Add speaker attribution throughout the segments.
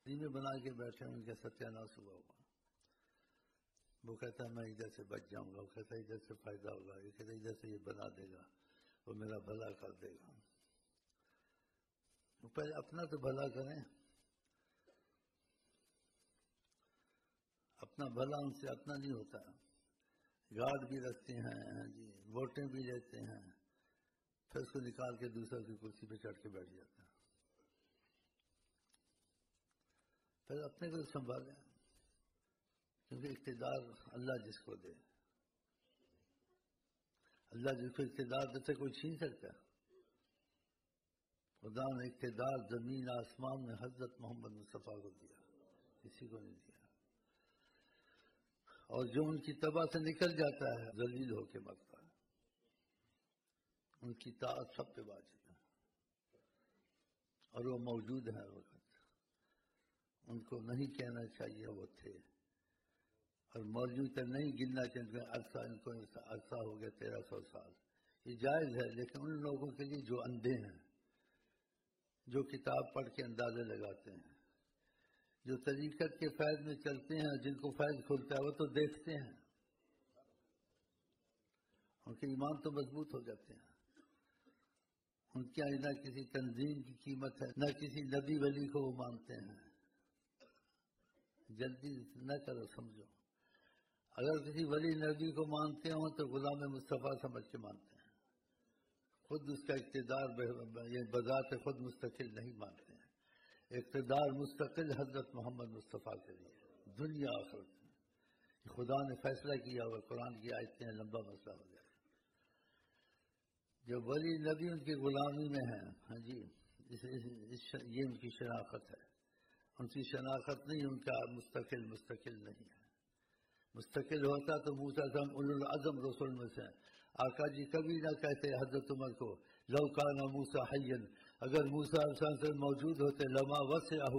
Speaker 1: میں بنا کے بیٹھے ان کا ستیہ ناش ہوا ہوا. وہ کہتا ہے میں ادھر سے بچ جاؤں گا، وہ کہتا ہے ادھر سے فائدہ ہوگا، یہ کہتا ہے ادھر سے یہ بنا دے گا، وہ میرا بھلا کر دے گا. پہلے اپنا تو بھلا کریں. اپنا بھلا ان سے اپنا نہیں ہوتا. گارڈ بھی رکھتے ہیں جی، ووٹیں بھی لیتے ہیں، پھر اس کو نکال کے دوسرے کی کرسی پہ چڑھ کے بیٹھ جاتا ہے. پھر اپنے کو سنبھالیں، کیونکہ اقتدار اللہ جس کو دے، اللہ جس کو اقتدار دیتے کوئی چھین سکتا ہے؟ خدا نے اقتدار زمین آسمان میں حضرت محمد مصطفیٰ کو دیا، کسی کو نہیں دیا. اور جو ان کی تباہ سے نکل جاتا ہے ذلیل ہو کے مرتا ہے. ان کی طاعت سب پہ واجب ہے، اور وہ موجود ہے وقت. ان کو نہیں کہنا چاہیے وہ تھے، اور مولوی تک نہیں گننا چاہیے. ان کو عرصہ ہو گیا 1300 سال. یہ جائز ہے، لیکن ان لوگوں کے لیے جو اندھے ہیں، جو کتاب پڑھ کے اندازے لگاتے ہیں، جو طریقت کے فیض میں چلتے ہیں، جن کو فیض کھلتا ہے وہ تو دیکھتے ہیں، ان کے ایمان تو مضبوط ہو جاتے ہیں. ان کے یہاں نہ کسی تنظیم کی قیمت ہے، نہ کسی نبی ولی کو وہ مانتے ہیں. جلدی نہ کرو، سمجھو. اگر کسی ولی نبی کو مانتے ہوں تو غلام مصطفیٰ سمجھ کے مانتے ہیں. خود اس کا اقتدار بذات خود مستقل نہیں مانتے ہیں. اقتدار مستقل حضرت محمد مصطفیٰ کے لیے دنیا آخرت میں. خدا نے فیصلہ کیا اور قرآن کی آیتیں لمبا مسئلہ ہو جائے. جو ولی نبی ان کی غلامی میں ہیں، ہاں جی، یہ ان کی شناخت ہے. ان کی شناخت نہیں، ان کا مستقل نہیں ہے. مستقل ہوتا تو موسیٰ اولو العزم رسول میں سے. آقا جی کبھی نہ کہتے حضرت عمر کو لو کان موسیٰ حیا، اگر موسیٰ علیہ السلام موجود ہوتے لما وسعہ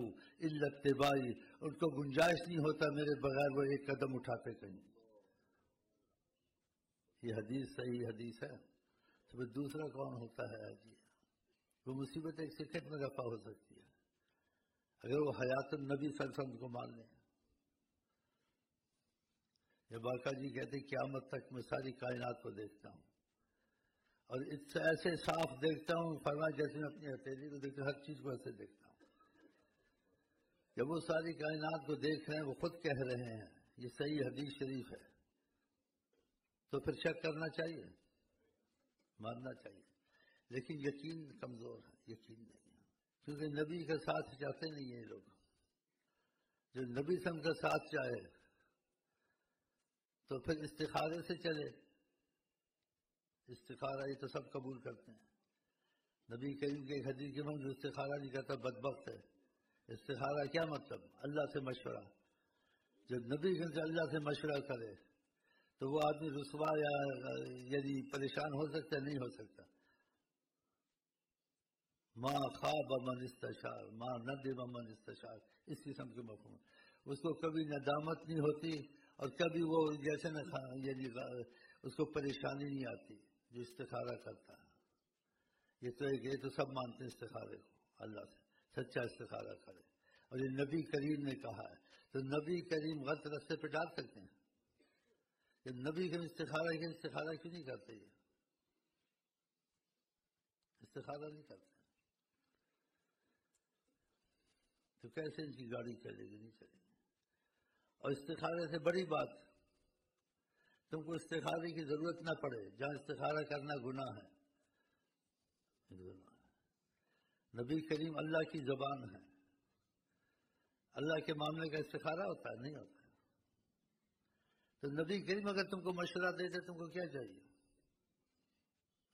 Speaker 1: الا اتباعی، ان کو گنجائش نہیں ہوتا میرے بغیر وہ ایک قدم اٹھاتے کہیں. یہ حدیث صحیح حدیث ہے. تو پھر دوسرا کون ہوتا ہے جی؟ وہ مصیبت ایک سیکنڈ میں رفع ہو سکتی ہے اگر وہ حیات النبی صلی اللہ علیہ وسلم کو مان لیں. یہ باقا جی کہتے قیامت تک میں ساری کائنات کو دیکھتا ہوں، اور اس سے ایسے صاف دیکھتا ہوں، فرمایا جیسے میں اپنی ہتھیلی کو دیکھتا ہوں، ہر چیز کو ایسے دیکھتا ہوں. جب وہ ساری کائنات کو دیکھ رہے ہیں، وہ خود کہہ رہے ہیں، یہ صحیح حدیث شریف ہے، تو پھر شک کرنا چاہیے، ماننا چاہیے. لیکن یقین کمزور ہے، یقین نہیں ہے، کیونکہ نبی کا ساتھ چاہتے نہیں ہیں لوگ. جو نبی سم کا ساتھ چاہے تو پھر استخارے سے چلے. استخارہ یہ تو سب قبول کرتے ہیں. نبی کریم کے ایک حدیث کے من جو استخارہ نہیں کرتا بدبخت ہے. استخارہ کیا مطلب؟ اللہ سے مشورہ. جب نبی کریم سے اللہ سے مشورہ کرے تو وہ آدمی رسوا یا یعنی پریشان ہو سکتا ہے؟ نہیں ہو سکتا. ماں خواب من استشار، ماں ندم من استشار، اس قسم کے مفہوم. اس کو کبھی ندامت نہیں ہوتی اور کبھی وہ جیسے نہ یعنی اس کو پریشانی نہیں آتی جو استخارہ کرتا ہے. یہ تو سب مانتے ہیں استخارے کو، اللہ سے سچا استخارہ کرے. اور یہ نبی کریم نے کہا ہے، تو نبی کریم غلط راستے پہ ڈال سکتے ہیں. کہ نبی کریم استخارہ کیوں نہیں کرتے؟ یہ استخارہ نہیں کرتے تو کیسے ان کی گاڑی چلے گی؟ نہیں چلے گی. اور استخارے سے بڑی بات، تم کو استخارے کی ضرورت نہ پڑے. جہاں استخارہ کرنا گناہ ہے. نبی کریم اللہ کی زبان ہے. اللہ کے معاملے کا استخارہ ہوتا ہے؟ نہیں ہوتا ہے. تو نبی کریم اگر تم کو مشورہ دیتے تم کو کیا چاہیے؟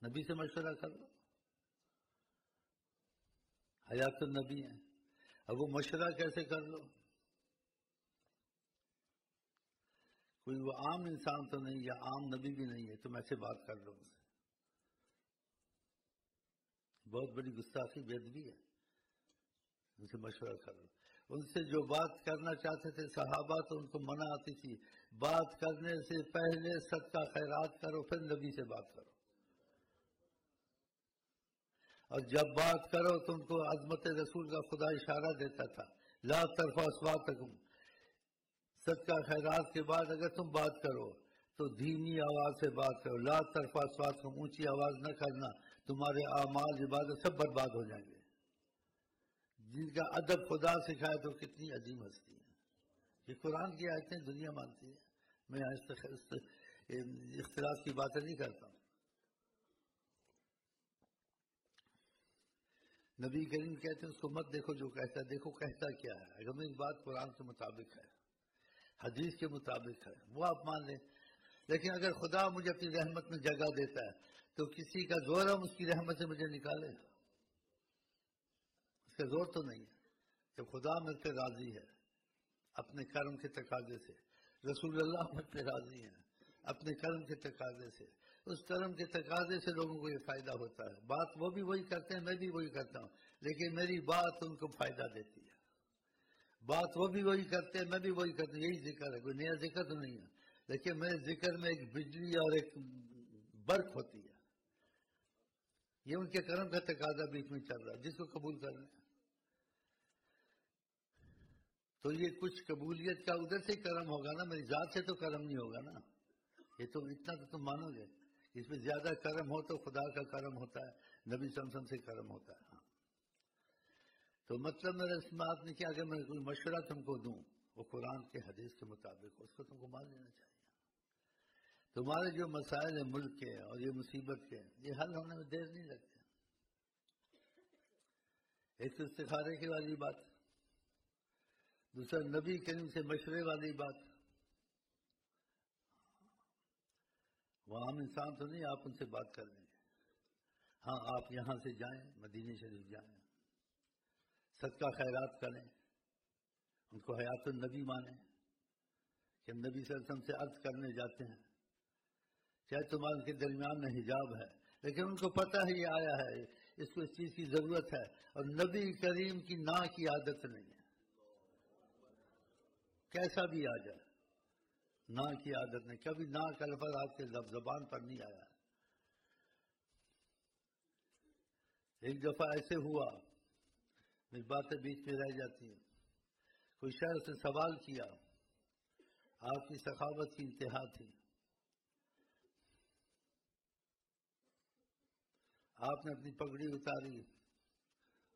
Speaker 1: نبی سے مشورہ کر لو. حیات النبی ہے. اب وہ مشورہ کیسے کر لو؟ کوئی وہ عام انسان تو نہیں یا عام نبی بھی نہیں ہے تم ایسے بات کر لو ان سے. بہت بڑی گستاخی بے ادبی ہے. ان سے مشورہ کر لو. ان سے جو بات کرنا چاہتے تھے صحابہ تو ان کو منع آتی تھی، بات کرنے سے پہلے صدقہ خیرات کرو پھر نبی سے بات کرو. اور جب بات کرو تو ان کو عظمت رسول کا خدا اشارہ دیتا تھا، لا ترفعوا اصواتکم، صدقہ خیرات کے بعد اگر تم بات کرو تو دھیمی آواز سے بات کرو. لا ترفعوا اصواتکم، اونچی آواز نہ کرنا، تمہارے اعمال عبادت سب برباد ہو جائیں گے. جن کا ادب خدا سکھائے تو کتنی عظیم ہستی ہے. یہ قرآن کی آیتیں دنیا مانتی ہے. میں یہاں اختلاف کی باتیں نہیں کرتا ہوں. نبی کریم کہتے ہیں اس کو مت دیکھو جو کہتا ہے، دیکھو کہتا کیا ہے. اگر میری بات قرآن کے مطابق ہے، حدیث کے مطابق ہے، وہ آپ مان لیں. لیکن اگر خدا مجھے اپنی رحمت میں جگہ دیتا ہے تو کسی کا زور ہم اس کی رحمت سے مجھے نکالے؟ اس کا زور تو نہیں ہے. جب خدا مجھ پہ راضی ہے اپنے کرم کے تقاضے سے، رسول اللہ مجھ پہ راضی ہیں اپنے کرم کے تقاضے سے، اس کرم کے تقاضے سے لوگوں کو یہ فائدہ ہوتا ہے. بات وہ بھی وہی کرتے ہیں، میں بھی وہی کرتا ہوں، لیکن میری بات ان کو فائدہ دیتی ہے. بات وہ بھی وہی کرتے ہیں، میں بھی وہی کرتا ہوں. یہی ذکر ہے، کوئی نیا ذکر تو نہیں ہے. لیکن میرے ذکر میں ایک بجلی اور ایک برق ہوتی ہے. یہ ان کے کرم کا تقاضا بیچ میں چل رہا ہے، جس کو قبول کر لیں. تو یہ کچھ قبولیت کا ادھر سے کرم ہوگا نا، میری ذات سے تو کرم نہیں ہوگا نا. یہ تو اتنا تو تم مانو گے. اس میں زیادہ کرم ہو تو خدا کا کرم ہوتا ہے، نبی صلی اللہ علیہ وسلم سے کرم ہوتا ہے. تو مطلب میرا اس بات نہیں کہ اگر میں کوئی مشورہ تم کو دوں وہ قرآن کے حدیث کے مطابق ہو، اس کو تم کو مان لینا چاہیے. تمہارے جو مسائل ہیں ملک کے اور یہ مصیبت کے، یہ حل ہونے میں دیر نہیں لگتے. ایک تو استخارے کی والی بات، دوسرا نبی کریم سے مشورے والی بات. وہ عام انسان تو نہیں آپ ان سے بات کر لیں گے. ہاں آپ یہاں سے جائیں، مدینہ شریف جائیں، صدقہ خیرات کریں، ان کو حیات النبی مانیں کہ ہم نبی صلی اللہ علیہ وسلم سے عرض کرنے جاتے ہیں. چاہے تمہارے کے درمیان میں حجاب ہے، لیکن ان کو پتہ ہے یہ آیا ہے، اس کو اس چیز کی ضرورت ہے. اور نبی کریم کی نا کی عادت نہیں ہے، کیسا بھی آ جائے نا کی عادت نہیں. کبھی نا کا لفظ آپ کے زبان پر نہیں آیا. ایک دفعہ ایسے ہوا، میری باتیں بیچ میں رہ جاتی ہیں. کوئی شہر سے سوال کیا، آپ کی سخاوت کی انتہا تھی. آپ نے اپنی پگڑی اتاری،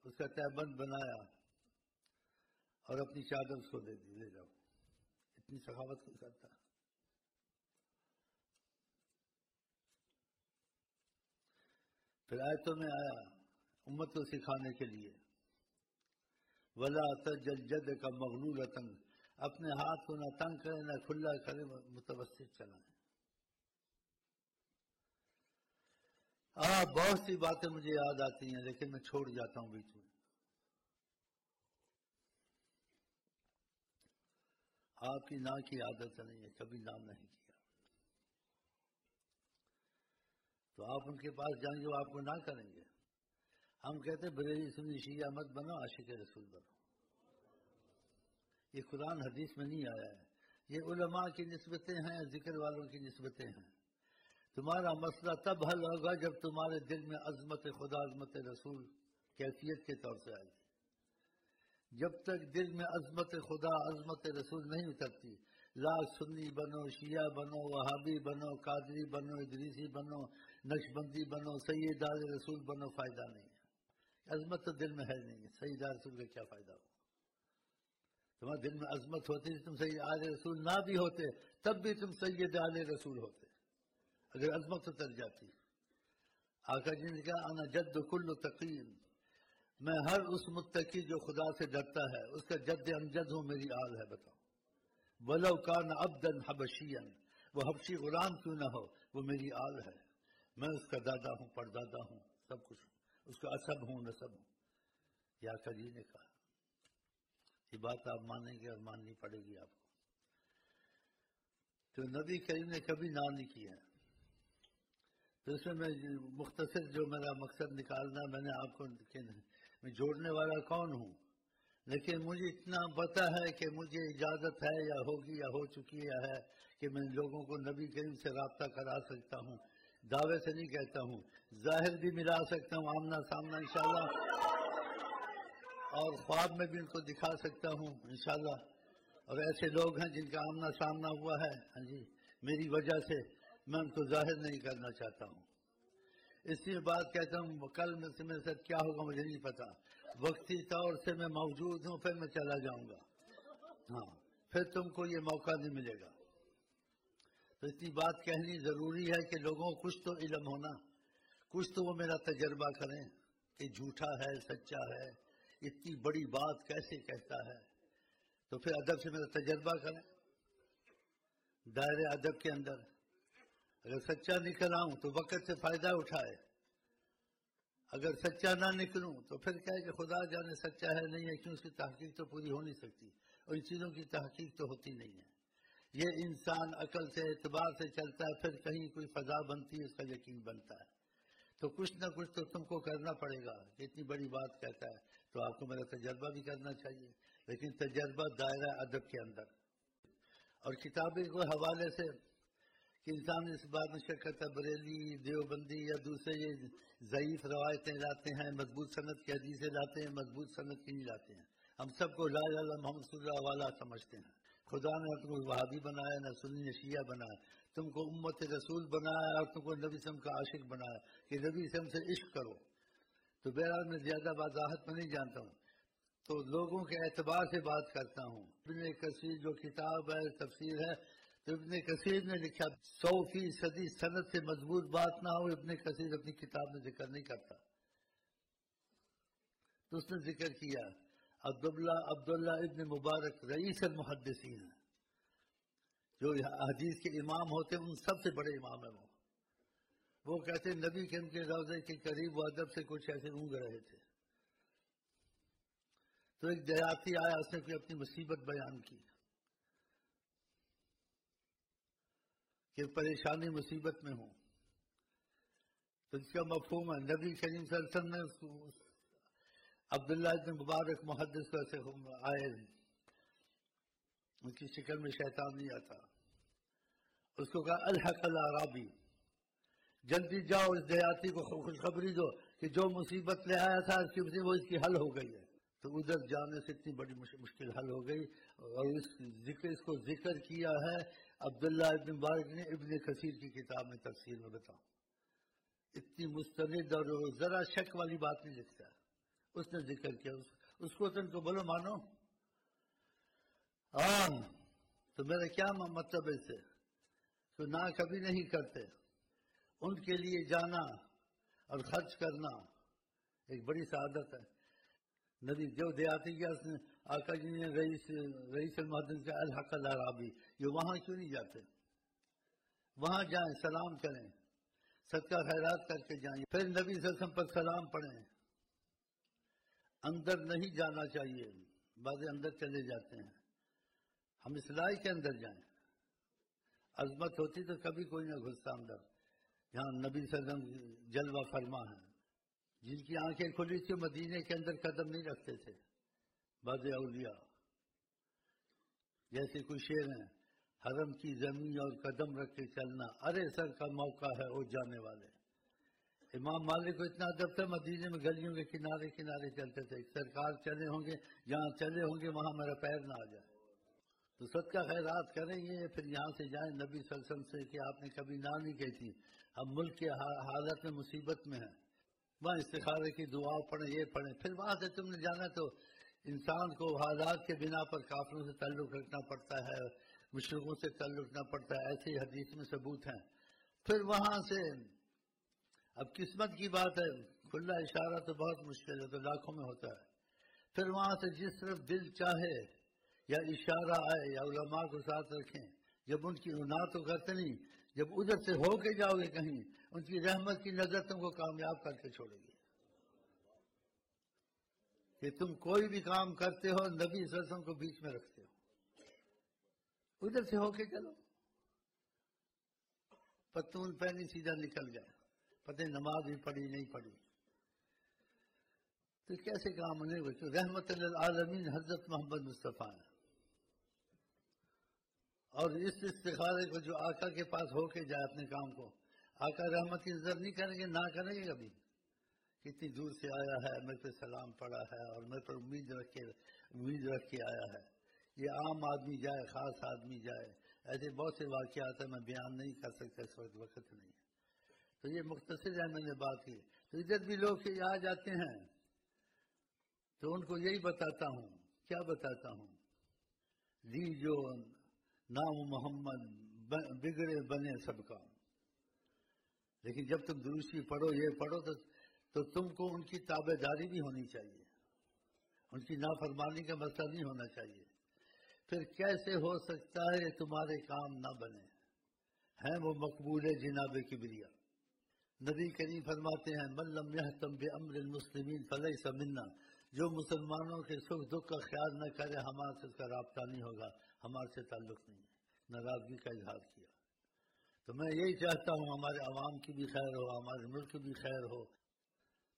Speaker 1: اس کا تہبند بنایا اور اپنی چادر اس کو دے دی، لے جاؤ. اتنی سخاوت کوئی کرتا ہے؟ پھر آیتوں میں آیا امت کو سکھانے کے لیے، ولا تجل یدک مغلولۃ، اپنے ہاتھ کو نہ تنگ کرے نہ کھلا کرے، متوسط چلائیں. بہت سی باتیں مجھے یاد آتی ہیں لیکن میں چھوڑ جاتا ہوں بیچ میں. آپ کی نا کی عادت نہیں ہے، کبھی نام نہیں کیا. تو آپ ان کے پاس جائیں گے وہ آپ کو نہ کریں گے. ہم کہتے ہیں بریلی سنی شیعہ مت بنو، عاشق رسول بنو. یہ قرآن حدیث میں نہیں آیا ہے، یہ علماء کی نسبتیں ہیں، ذکر والوں کی نسبتیں ہیں. تمہارا مسئلہ تب حل ہوگا جب تمہارے دل میں عظمت خدا، عظمت رسول کیفیت کے طور سے آئے گی. جب تک دل میں عظمت خدا، عظمت رسول نہیں اترتی، لاکھ سنی بنو، شیعہ بنو، وہابی بنو، قادری بنو، ادریسی بنو، نقشبندی بنو، سید آل رسول بنو، فائدہ نہیں ہے. عظمت تو دل میں ہے نہیں ہے، سید آل رسول کا کیا فائدہ ہو؟ تمہارے دل میں عظمت ہوتی تم سید آل رسول نہ بھی ہوتے تب بھی تم سید آل رسول ہوتے اگر عظمت اتر جاتی. آقا جی نے کہا انا جد کل تقی، میں ہر اس متقی جو خدا سے ڈرتا ہے اس کا جد امجد ہوں، میری آل ہے. بتاؤ ولو کان عبدا حبشیا، وہ حبشی غلام کیوں نہ ہو، وہ میری آل ہے. میں اس کا دادا ہوں، پردادا ہوں، سب کچھ ہوں، اس کا عصب ہوں، نسب ہوں. یہ آقا جی نے کہا. یہ بات آپ مانیں گے اور ماننی پڑے گی آپ کو. تو نبی کریم نے کبھی نہ نہیں کیا. تو اس میں مختصر جو میرا مقصد نکالنا، میں نے آپ کو میں جوڑنے والا کون ہوں، لیکن مجھے اتنا پتہ ہے کہ مجھے اجازت ہے یا ہوگی یا ہو چکی ہے کہ میں لوگوں کو نبی کریم سے رابطہ کرا سکتا ہوں. دعوے سے نہیں کہتا ہوں، ظاہر بھی ملا سکتا ہوں، آمنا سامنا انشاءاللہ. اور خواب میں بھی ان کو دکھا سکتا ہوں انشاءاللہ. اور ایسے لوگ ہیں جن کا آمنا سامنا ہوا ہے ہاں جی میری وجہ سے، میں ان کو ظاہر نہیں کرنا چاہتا ہوں. اس لیے بات کہتا ہوں کل میں سے میرے ساتھ کیا ہوگا مجھے نہیں پتا. وقتی طور سے میں موجود ہوں، پھر میں چلا جاؤں گا. ہاں پھر تم کو یہ موقع نہیں ملے گا. تو اتنی بات کہنی ضروری ہے کہ لوگوں کو کچھ تو علم ہونا، کچھ تو وہ میرا تجربہ کریں کہ جھوٹا ہے سچا ہے، اتنی بڑی بات کیسے کہتا ہے. تو پھر ادب سے میرا تجربہ کریں دائرے ادب کے اندر. اگر سچا نکل آؤں تو وقت سے فائدہ اٹھائے، اگر سچا نہ نکلوں تو پھر کہے کہ خدا جانے سچا ہے نہیں ہے، کیوں اس کی تحقیق تو پوری ہو نہیں سکتی، اور ان چیزوں کی تحقیق تو ہوتی نہیں ہے. یہ انسان عقل سے اعتبار سے چلتا ہے، پھر کہیں کوئی فضا بنتی ہے، اس کا یقین بنتا ہے. تو کچھ نہ کچھ تو تم کو کرنا پڑے گا. اتنی بڑی بات کہتا ہے تو آپ کو میرا تجربہ بھی کرنا چاہیے، لیکن تجربہ دائرہ ادب کے اندر. اور کتابیں کو حوالے سے کہ انسان اس بات میں شک کرتا ہے بریلی دیوبندی یا دوسرے یہ ضعیف روایتیں لاتے ہیں، مضبوط سند کی حدیثیں لاتے ہیں، مضبوط سند کی نہیں لاتے ہیں. ہم سب کو لا الہ الا اللہ محمد صلی اللہ والا سمجھتے ہیں. خدا نے تم کو وہابی بنایا، نہ سنی نہ شیعہ بنایا. تم کو امت رسول بنایا اور تم کو نبی وسلم کا عاشق بنایا کہ نبی وسلم سے عشق کرو. تو بہرحال میں زیادہ وضاحت میں نہیں جانتا ہوں، تو لوگوں کے اعتبار سے بات کرتا ہوں. ابن کثیر جو کتاب ہے تفسیر ہے، تو ابن کثیر نے لکھا 100% سند سے مضبوط بات نہ ہو ابن کثیر اپنی کتاب میں ذکر نہیں کرتا. تو اس نے ذکر کیا عبداللہ ابن مبارک رئیس المحدثین ہیں، جو حدیث کے امام ہوتے ہیں ان سب سے بڑے امام ہیں. وہ کہتے ہیں نبی کریم کے روضے کے قریب وہ ادب سے کچھ ایسے اونگ رہے تھے. تو ایک دیہاتی آیا، اس نے کوئی اپنی مصیبت بیان کی کہ پریشانی مصیبت میں ہوں. تو اس کا مفہوم ہے نبی کریم صلی اللہ علیہ وسلم نے عبداللہ ابن مبارک محدث کو ایسے آئے، ان کی شکل میں شیطان نہیں آتا. اس کو کہا الحق الاعرابی، جلدی جاؤ اس دیہاتی کو خوشخبری دو کہ جو مصیبت لے آیا تھا وہ اس کی حل ہو گئی ہے. تو ادھر جانے سے اتنی بڑی مشکل حل ہو گئی. اور اس کو ذکر کیا ہے عبداللہ ابن مبارک نے ابن کثیر کی کتاب میں تفسیر میں. بتاؤ اتنی مستند اور ذرا شک والی بات نہیں لکھتا. اس نے ذکر کیا، اس کو تم کو بولو مانو. ہاں تو میرا کیا مطلب ہے اس سے؟ تو نہ کبھی نہیں کرتے. ان کے لیے جانا اور خرچ کرنا ایک بڑی سعادت ہے. نبی جو دیہاتی کیا اس نے آقا جی نے رئیس المحدثین کا الحق الاعرابی، یہ وہاں کیوں نہیں جاتے؟ وہاں جائیں، سلام کریں، صدقہ خیرات کر کے جائیں، پھر نبی صلی اللہ علیہ وسلم پر سلام پڑھیں. اندر نہیں جانا چاہیے، بعض اندر چلے جاتے ہیں. ہم اصلاح کے اندر جائیں. عظمت ہوتی تو کبھی کوئی نہ گھستا اندر. جہاں نبی صلی اللہ علیہ وسلم جلوہ فرما ہے، جن کی آنکھیں کھلی تھی مدینے کے اندر قدم نہیں رکھتے تھے. بعض اولیاء جیسے کوئی شعر ہیں، حرم کی زمین اور قدم رکھ کے چلنا، ارے سر کا موقع ہے او جانے والے. امام مالک کو اتنا ادب تھا، مدینے میں گلیوں کے کنارے کنارے چلتے تھے. سرکار چلے ہوں گے، جہاں چلے ہوں گے وہاں میرا پیر نہ آ جائے. تو صدقہ خیرات کریں گے، پھر یہاں سے جائیں نبی صلی اللہ علیہ وسلم سے کہ آپ نے کبھی نہ نہیں کہی تھی، ہم ملک کے حالت میں مصیبت میں ہیں، وہاں استخارے کی دعا پڑھیں، یہ پڑھیں. پھر وہاں سے تم نے جانا تو انسان کو حالات کے بنا پر کافروں سے تعلق رکھنا پڑتا ہے، مشرکوں سے تعلق رکھنا پڑتا ہے، ایسے ہی حدیث میں ثبوت ہیں. پھر وہاں سے اب قسمت کی بات ہے، کھلا اشارہ تو بہت مشکل ہے، تو لاکھوں میں ہوتا ہے. پھر وہاں سے جس طرف دل چاہے یا اشارہ آئے یا علماء کو ساتھ رکھیں. جب ان کی نہ تو کرتے نہیں، جب ادھر سے ہو کے جاؤ گے کہیں، ان کی رحمت کی نظر تم کو کامیاب کر کے چھوڑے گی. کہ تم کوئی بھی کام کرتے ہو نبی صلی اللہ علیہ وسلم کو بیچ میں رکھتے ہو. ادھر سے ہو کے چلو، پتون پہنی سیدھا نکل گئے، پتہ نماز بھی پڑھی نہیں پڑھی، تو کیسے کام نہیں ہوئے؟ رحمت للعالمین حضرت محمد مصطفیٰ ہے. اور اس استخارے کو جو آقا کے پاس ہو کے جائے اپنے کام کو، آقا رحمت کی نظر نہیں کریں گے، نہ کریں گے کبھی. کتنی دور سے آیا ہے، میرے پہ سلام پڑا ہے اور میرے پر امید رکھ کے آیا ہے. یہ عام آدمی جائے، خاص آدمی جائے، ایسے بہت سے واقعات ہیں، میں بیان نہیں کر سکتا، اس وقت نہیں ہے. تو یہ مختصر ہے، میں نے بات کی. تو ادھر بھی لوگ آ جاتے ہیں تو ان کو یہی بتاتا ہوں. کیا بتاتا ہوں؟ جو نام محمد بگڑے بنے سب کا. لیکن جب تم دروشی پڑھو، یہ پڑھو، تو تم کو ان کی تابع داری بھی ہونی چاہیے، ان کی نافرمانی کا مسئلہ نہیں ہونا چاہیے. پھر کیسے ہو سکتا ہے تمہارے کام نہ بنے؟ ہیں وہ مقبول جناب کبریا. نبی کریم فرماتے ہیں من لم یہتم بامر المسلمین فلیس منا. جو مسلمانوں کے سکھ دکھ کا خیال نہ کرے، ہمارے سے اس کا رابطہ نہیں ہوگا، ہمارے سے تعلق نہیں ہے. ناراضگی کا اظہار کیا. تو میں یہی چاہتا ہوں ہمارے عوام کی بھی خیر ہو، ہمارے ملک کی بھی خیر ہو.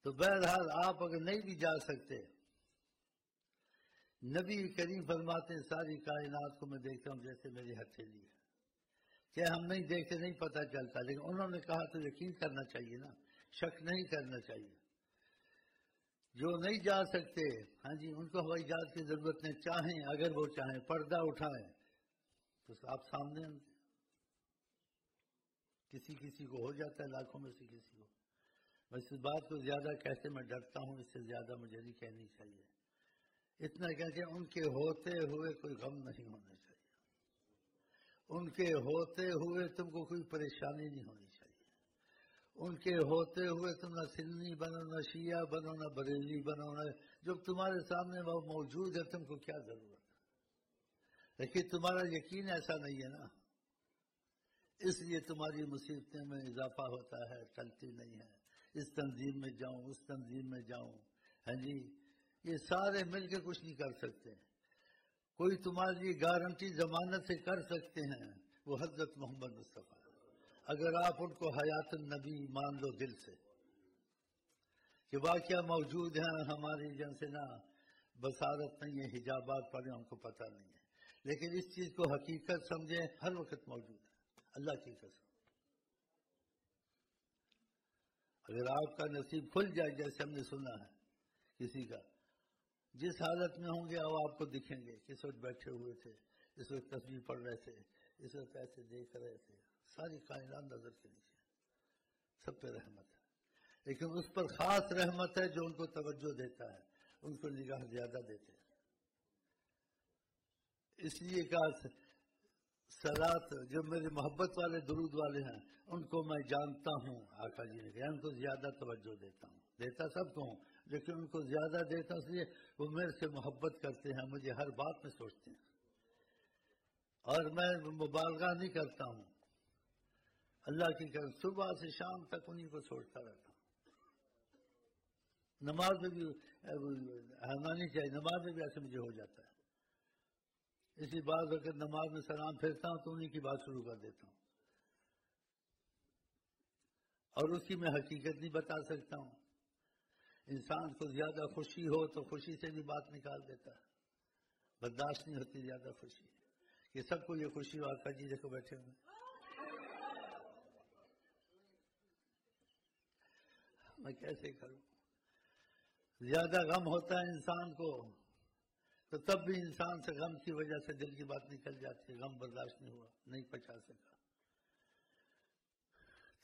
Speaker 1: تو بہرحال آپ اگر نہیں بھی جا سکتے، نبی کریم فرماتے ہیں ساری کائنات کو میں دیکھتا ہوں جیسے میری ہتھیلی ہے. کیا ہم نہیں دیکھتے؟ نہیں پتہ چلتا، لیکن انہوں نے کہا تو یقین کرنا چاہیے نا، شک نہیں کرنا چاہیے. جو نہیں جا سکتے، ہاں جی، ان کو ہوائی جہاز کی ضرورت نہیں. چاہیں، اگر وہ چاہیں پردہ اٹھائیں تو آپ سامنے ہیں. کسی کو ہو جاتا ہے، لاکھوں میں سے کسی کو. میں اس بات کو زیادہ کہتے میں ڈرتا ہوں، اس سے زیادہ مجھے نہیں کہنی چاہیے. اتنا کہ ان کے ہوتے ہوئے کوئی غم نہیں ہونا چاہیے. ان کے ہوتے ہوئے تم کو کوئی پریشانی نہیں ہونی چاہیے. ان کے ہوتے ہوئے تم نہ سنی بنو، نہ شیعہ بنو، نہ بریلی بنو، نہ جب تمہارے سامنے وہ موجود ہے تم کو کیا ضرورت ہے؟ لیکن تمہارا یقین ایسا نہیں ہے نا، اس لیے تمہاری مصیبتیں میں اضافہ ہوتا ہے، چلتی نہیں ہے. اس تنظیم میں جاؤں، اس تنظیم میں جاؤں، ہاں جی، یہ سارے مل کے کچھ نہیں کر سکتے. کوئی تمہاری لیے گارنٹی ضمانت سے کر سکتے ہیں، وہ حضرت محمد مصطفیٰ. اگر آپ ان کو حیات النبی مان لو دل سے کہ واقعہ موجود ہیں، ہماری جن سے نہ بصارت نہیں ہے، حجابات پڑے ہم کو پتہ نہیں ہے، لیکن اس چیز کو حقیقت سمجھیں، ہر وقت موجود ہے. اللہ کی قسم. اگر آپ کا نصیب کھل جائے، جیسے ہم نے سنا ہے کسی کا، جس حالت میں ہوں گے وہ آپ کو دکھیں گے. کس وقت بیٹھے ہوئے تھے، اس وقت تسبیح پڑھ رہے تھے، اس وقت ایسے دیکھ رہے تھے. ساری کائنات نظر کے نیچے، سب پہ رحمت ہے. لیکن اس پر خاص رحمت ہے جو ان کو توجہ دیتا ہے، ان کو نگاہ زیادہ دیتے ہیں. اس لیے کہا صلات، جو میرے محبت والے درود والے ہیں ان کو میں جانتا ہوں. آقا جی نے کہا ان کو زیادہ توجہ دیتا ہوں. دیتا سب کو ہوں، لیکن ان کو زیادہ دیتا ہوں اس لیے وہ میرے سے محبت کرتے ہیں، مجھے ہر بات میں سوچتے ہیں. اور میں مبالغہ نہیں کرتا ہوں. اللہ کی قسم صبح سے شام تک انہیں کو سوچتا رہتا ہوں. نماز میں بھی ہرمانی چاہیے، نماز میں بھی ایسے مجھے ہو جاتا ہے. اسی بات اگر نماز میں سلام پھیرتا ہوں تو انہیں کی بات شروع کر دیتا ہوں، اور اس کی میں حقیقت نہیں بتا سکتا ہوں. انسان کو زیادہ خوشی ہو تو خوشی سے بھی بات نکال دیتا ہے. برداشت نہیں ہوتی زیادہ خوشی، کہ سب کو یہ خوشی ہو. آقا جی دیکھو بیٹھے ہوئے، میں کیسے کروں؟ زیادہ غم ہوتا ہے انسان کو تو تب بھی انسان سے غم کی وجہ سے دل کی بات نکل جاتی ہے. غم برداشت نہیں ہوا، نہیں پچا سکا.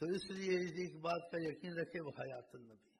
Speaker 1: تو اس لیے ایک بات کا یقین رکھے، وہ حیات النبی.